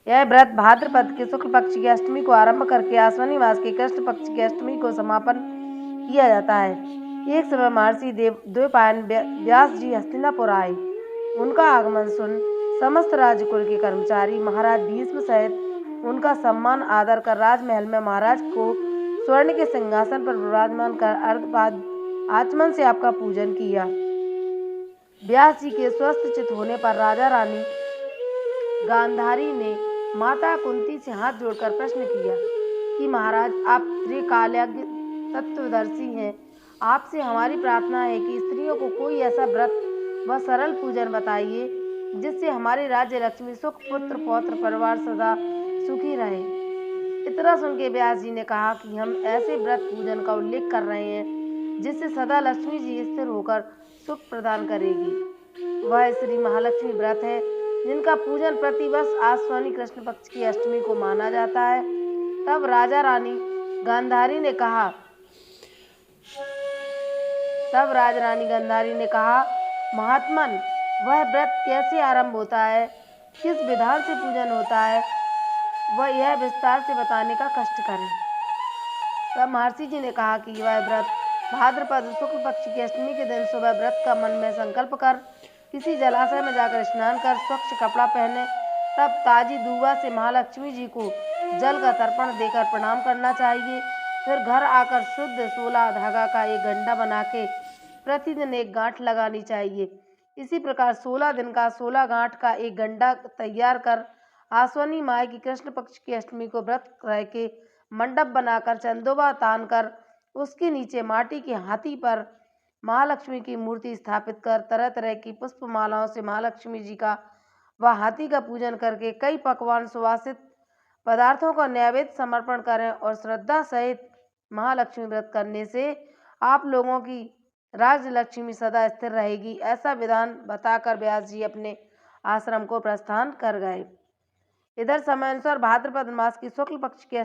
यह व्रत भाद्रपद के शुक्ल पक्ष की अष्टमी को आरंभ करके आश्विनी मास के कृष्ण पक्ष की अष्टमी को समापन किया जाता है। एक समय महर्षि द्वैपायन व्यास जी हस्तिनापुर आए। उनका आगमन सुन समस्त राजकुल के कर्मचारी महाराज भीष्म सहित उनका सम्मान आदर कर राजमहल में महाराज को स्वर्ण के सिंहासन पर विराजमान कर अर्धपाद आचमन से आपका पूजन किया। व्यास जी के स्वस्थ चित होने पर राजा रानी गांधारी ने माता कुंती से हाथ जोड़कर प्रश्न किया कि महाराज, आप त्रिकालज्ञ तत्वदर्शी हैं। आपसे हमारी प्रार्थना है कि स्त्रियों को कोई ऐसा व्रत व सरल पूजन बताइए जिससे हमारी राज्य लक्ष्मी सुख पुत्र पौत्र परिवार सदा सुखी रहे। इतना सुन के व्यास जी ने कहा कि हम ऐसे व्रत पूजन का उल्लेख कर रहे हैं जिससे सदा लक्ष्मी जी स्थिर होकर सुख प्रदान करेगी। वह श्री महालक्ष्मी व्रत है जिनका पूजन प्रतिवर्ष आश्विनी कृष्ण पक्ष की अष्टमी को माना जाता है। तब राजा रानी गांधारी ने कहा, महात्मन, वह व्रत कैसे आरंभ होता है, किस विधान से पूजन होता है, वह यह विस्तार से बताने का कष्ट करें। तब महर्षि जी ने कहा कि वह व्रत भाद्रपद शुक्ल पक्ष की अष्टमी के दिन सुबह व्रत का मन में संकल्प कर किसी जलाशय में जाकर स्नान कर स्वच्छ कपड़ा पहने, तब ताजी दूबा से महालक्ष्मी जी को जल का तर्पण देकर प्रणाम करना चाहिए। फिर घर आकर शुद्ध 16 धागा का एक गंडा बना के प्रतिदिन एक गांठ लगानी चाहिए। इसी प्रकार 16 दिन का 16 गांठ का एक गंडा तैयार कर आश्विनी माह की कृष्ण पक्ष की अष्टमी को व्रत रह के मंडप बनाकर चंदोबा तान कर उसके नीचे माटी के हाथी पर महालक्ष्मी की मूर्ति स्थापित कर तरह तरह की पुष्पमालाओं से महालक्ष्मी जी का व हाथी का पूजन करके कई पकवान सुवासित पदार्थों का नैवेद्य समर्पण करें और श्रद्धा सहित महालक्ष्मी व्रत करने से आप लोगों की राजलक्ष्मी सदा स्थिर रहेगी। ऐसा विधान बताकर व्यास जी अपने आश्रम को प्रस्थान कर गए। इधर समयानुसार भाद्रपद मास की शुक्ल पक्ष की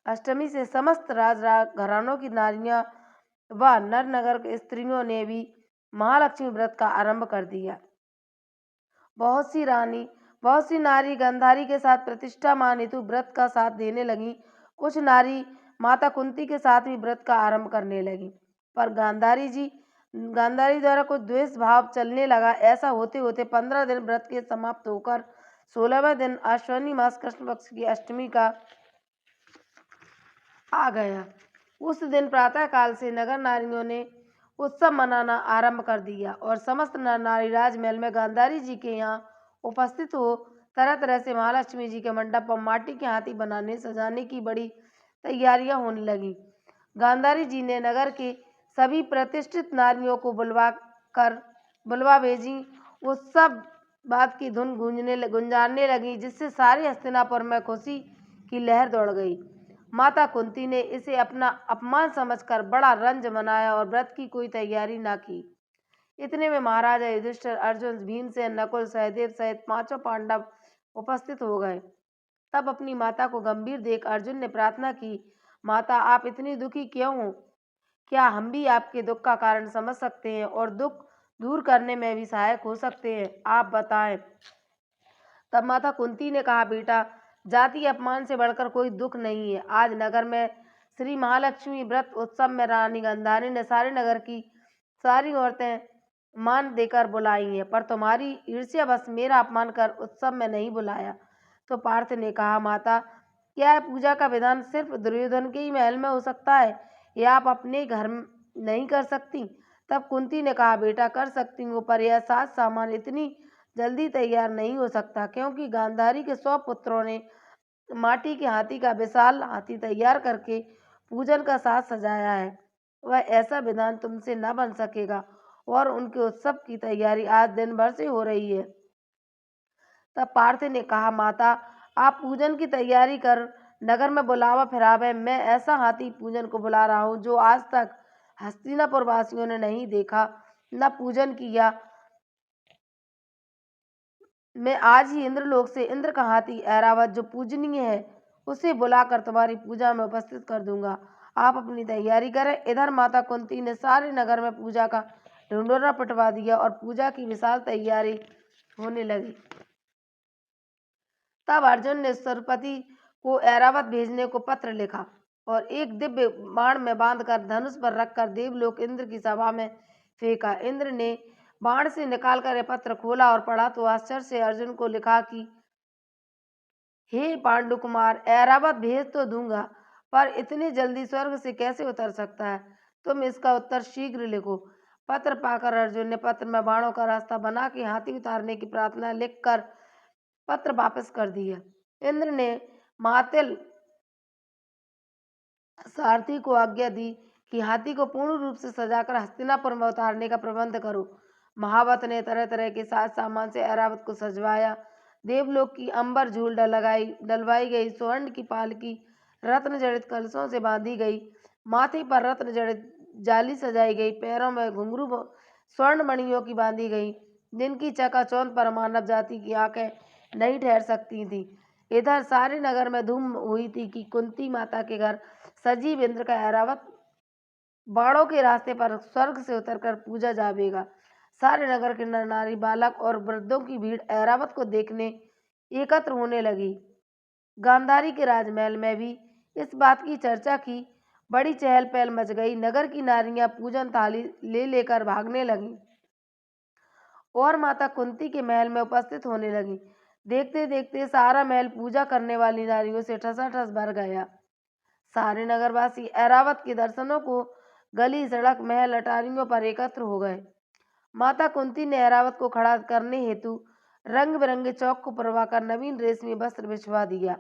अष्टमी से समस्त राज घरानों की नारियां व नर नगर के स्त्रियों ने भी महालक्ष्मी व्रत का आरंभ कर दिया। बहुत सी नारी गांधारी के साथ प्रतिष्ठामान हेतु व्रत का साथ देने लगी। कुछ नारी माता कुंती के साथ भी व्रत का आरंभ करने लगी, पर गांधारी द्वारा कुछ द्वेष भाव चलने लगा। ऐसा होते होते 15 दिन व्रत के समाप्त होकर 16वें दिन आश्विनी मास कृष्ण पक्ष की अष्टमी का आ गया। उस दिन प्रातः काल से नगर नारियों ने उत्सव मनाना आरंभ कर दिया और समस्त नर नारी राजमहल में गांधारी जी के यहाँ उपस्थित हो तरह तरह से महालक्ष्मी जी के मंडप पर माटी के हाथी बनाने सजाने की बड़ी तैयारियां होने लगी। गांधारी जी ने नगर के सभी प्रतिष्ठित नारियों को बुलवा भेजी। उत्सव बात की धुन गुंजाने लगी, जिससे सारे हस्तिनापुर में खुशी की लहर दौड़ गई। माता कुंती ने इसे अपना अपमान समझकर बड़ा रंज मनाया और व्रत की कोई तैयारी न की। इतने में महाराजा युधिष्ठिर, अर्जुन, भीमसेन, नकुल, सहदेव सहित 5 पांडव उपस्थित हो गए। तब अपनी माता को गंभीर देख अर्जुन ने प्रार्थना की, माता, आप इतनी दुखी क्यों हो? क्या हम भी आपके दुख का कारण समझ सकते हैं और दुख दूर करने में भी सहायक हो सकते हैं? आप बताएं। तब माता कुंती ने कहा, बेटा, जाति अपमान से बढ़कर कोई दुख नहीं है। आज नगर में श्री महालक्ष्मी व्रत उत्सव में रानी गांधारी ने सारे नगर की सारी औरतें मान देकर बुलाई हैं, पर तुम्हारी ईर्ष्या बस मेरा अपमान कर उत्सव में नहीं बुलाया। तो पार्थ ने कहा, माता, क्या है पूजा का विधान सिर्फ दुर्योधन के ही महल में हो सकता है या आप अपने घर नहीं कर सकती? तब कुंती ने कहा, बेटा, कर सकती हूँ, पर यह साज सामान इतनी जल्दी तैयार नहीं हो सकता, क्योंकि गांधारी के 100 पुत्रों ने माटी के हाथी का विशाल हाथी तैयार करके पूजन का साज सजाया है। वह ऐसा विधान तुमसे न बन सकेगा और उनके उत्सव की तैयारी आज दिन भर से हो रही है। तब पार्थ ने कहा, माता, आप पूजन की तैयारी कर नगर में बुलावा फिरावे। मैं ऐसा हाथी पूजन को बुला रहा हूँ जो आज तक हस्तिनापुर वासियों ने नहीं देखा न पूजन किया। मैं आज ही इंद्रलोक से इंद्र का हाथी ऐरावत, जो पूजनीय है, उसे बुलाकर तुम्हारी पूजा में उपस्थित कर दूंगा। आप अपनी तैयारी करें। इधर माता कुंती ने सारे नगर में पूजा का ढिंढोरा पिटवा दिया और पूजा की विशाल तैयारी होने लगी। तब अर्जुन ने सरस्वती को ऐरावत भेजने को पत्र लिखा और एक दिव्य बाण में बांधकर धनुष पर रखकर देवलोक इंद्र की सभा में फेंका। इंद्र ने बाण से निकालकर यह पत्र खोला और पढ़ा तो आश्चर्य से अर्जुन को लिखा कि हे पांडु कुमार, ऐरावत भेज तो दूंगा, पर इतनी जल्दी स्वर्ग से कैसे उतर सकता है? तुम इसका उत्तर शीघ्र लिखो। पत्र पाकर अर्जुन ने पत्र में बाणों का रास्ता बना के हाथी उतारने की प्रार्थना लिखकर पत्र वापस कर दिया। इंद्र ने मातिल सारथी को आज्ञा दी कि हाथी को पूर्ण रूप से सजाकर हस्तिनापुर में उतारने का प्रबंध करो। महावत ने तरह तरह के साज सामान से ऐरावत को सजवाया। देवलोक की अंबर झूल डलवाई गई, स्वर्ण की पालकी रत्न जड़ित कलशों से बांधी गई, माथे पर रत्न जड़ित जाली सजाई गई, पैरों में घुंघरू स्वर्ण मणियों की बांधी गई, जिनकी चकाचौंध पर मानव जाति की आंखें नहीं ठहर सकती थी। इधर सारे नगर में धूम हुई थी कि कुंती माता के घर सजीव इंद्र का ऐरावत बाणों के रास्ते पर स्वर्ग से उतरकर पूजा जावेगा। सारे नगर के नर नारी, बालक और वृद्धों की भीड़ ऐरावत को देखने एकत्र होने लगी। गांधारी के राजमहल में भी इस बात की चर्चा की बड़ी चहल पहल मच गई। नगर की नारियां पूजन थाली ले लेकर भागने लगीं और माता कुंती के महल में उपस्थित होने लगी। देखते देखते सारा महल पूजा करने वाली नारियों से ठसाठस भर गया। सारे नगरवासी ऐरावत के दर्शनों को गली सड़क महल अटारियों पर एकत्र हो गए। माता कुंती ने ऐरावत को खड़ा करने हेतु रंग बिरंगे चौक को पुरवाकर नवीन रेशमी वस्त्र बिछवा दिया।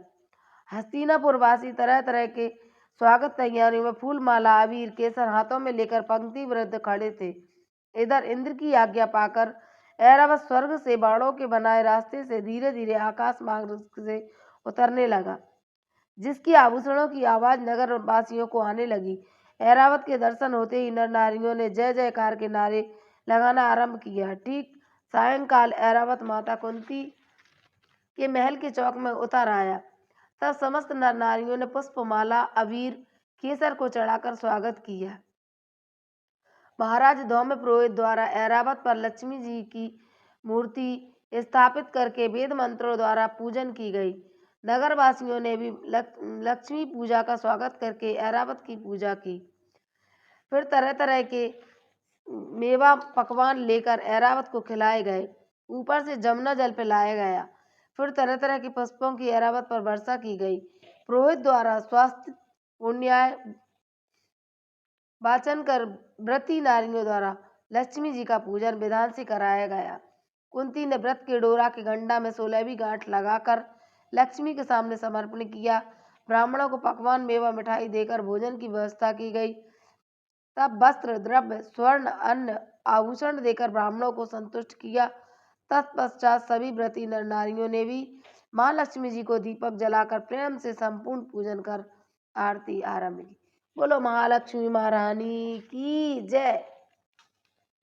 हस्तिनापुर वासी तरह तरह के स्वागत तैयारियों में फूल माला अबीर केसर हाथों में लेकर पंक्तिबद्ध खड़े थे। इधर इंद्र की आज्ञा पाकर ऐरावत स्वर्ग से बाणों के बनाए रास्ते से धीरे धीरे आकाश मार्ग से उतरने लगा, जिसकी आभूषणों की आवाज नगर वासियों को आने लगी। ऐरावत के दर्शन होते ही नर नारियों ने जय जयकार के नारे लगाना आरंभ किया। ठीक सायंकाल ऐरावत माता कुंती के महल के चौक में उतर आया। तब समस्त नर नारियों ने पुष्पमाला अबीर केसर को चढ़ाकर स्वागत किया। महाराज धौम्य पुरोहित द्वारा ऐरावत पर लक्ष्मी जी की मूर्ति स्थापित करके वेद मंत्रों द्वारा पूजन की गई। नगरवासियों ने भी लक्ष्मी पूजा का स्वागत करके ऐरावत की पूजा की। फिर तरह तरह के मेवा पकवान लेकर ऐरावत को खिलाए गए। ऊपर से जमुना जल पिलाया गया। फिर तरह तरह के पुष्पों की ऐरावत पर वर्षा की गई। पुरोहित द्वारा स्वास्थ्य पुण्याय वाचन कर व्रती नारियों द्वारा लक्ष्मी जी का पूजन विधान से कराया गया। कुंती ने व्रत के डोरा के गंडा में 16वीं गांठ लगाकर लक्ष्मी के सामने समर्पण किया। ब्राह्मणों को पकवान मेवा मिठाई देकर भोजन की व्यवस्था की गई। तब वस्त्र द्रव्य स्वर्ण अन्न आभूषण देकर ब्राह्मणों को संतुष्ट किया। तत्पश्चात सभी व्रती नर नारियों ने भी माँ लक्ष्मी जी को दीपक जलाकर प्रेम से संपूर्ण पूजन कर आरती आरंभ की। बोलो महालक्ष्मी महारानी की जय।